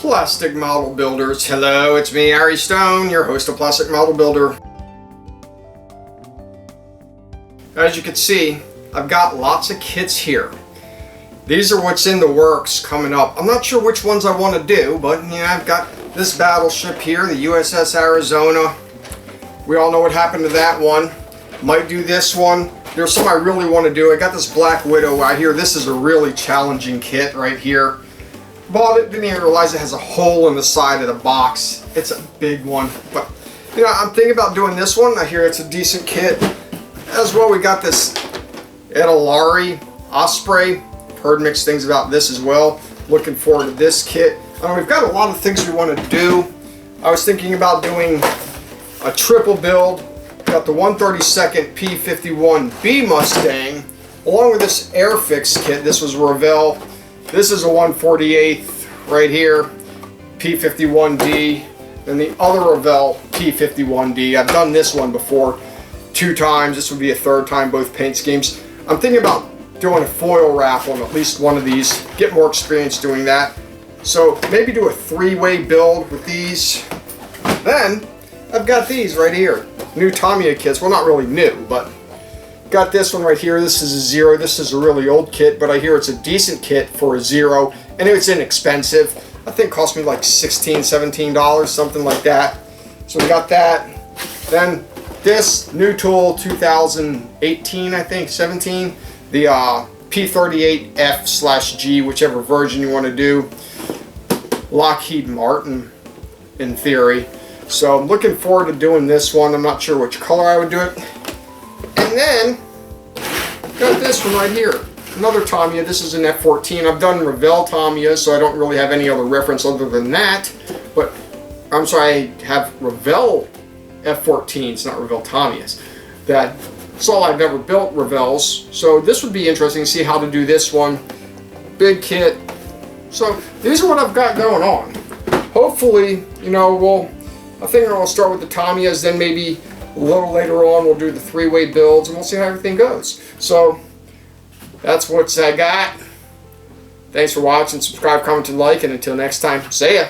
Plastic Model Builders. Hello, it's me, Ari Stone, your host of Plastic Model Builder. As you can see, I've got lots of kits here. These are what's in the works coming up. I'm not sure which ones I want to do, but yeah, I've got this battleship here, the USS Arizona. We all know what happened to that one. Might do this one. There's some I really want to do. I got this Black Widow out here. This is a really challenging kit right here. Bought it, didn't even realize it has a hole in the side of the box. It's a big one. But, you know, I'm thinking about doing this one. I hear it's a decent kit. As well, we got this Edelari Osprey. Heard mixed things about this as well. Looking forward to this kit. We've got a lot of things we want to do. I was thinking about doing a triple build. Got the 132nd P-51B Mustang, along with this Airfix kit. This was Revell. This is a 148th right here, P-51D, and the other Revell P-51D. I've done this one before 2 times. This would be a 3rd time, both paint schemes. I'm thinking about doing a foil wrap on at least one of these, get more experience doing that. So maybe do a 3-way build with these. Then I've got these right here, new Tamiya kits. Well, not really new, but got this one right here. This is a Zero. This is a really old kit, but I hear it's a decent kit for a Zero, and it's inexpensive. I think it cost me like $16, $17, something like that. So we got that. Then this new tool, 2018, I think, 17, the P38F/G, whichever version you want to do. Lockheed Martin, in theory. So I'm looking forward to doing this one. I'm not sure which color I would do it. And then, got this one right here. Another Tamiya. This is an F14. I've done Revell Tamiya, so I don't really have any other reference other than that. But, I'm sorry, I have Revell F14s, not Revell Tamiyas. That's all I've ever built, Revells. So this would be interesting to see how to do this one. Big kit. So, these are what I've got going on. Hopefully, you know, I think I'll start with the Tamiyas, then maybe a little later on we'll do the 3-way builds, and we'll see how everything goes. So that's what I got. Thanks for watching. Subscribe, comment, and like, and until next time, see ya.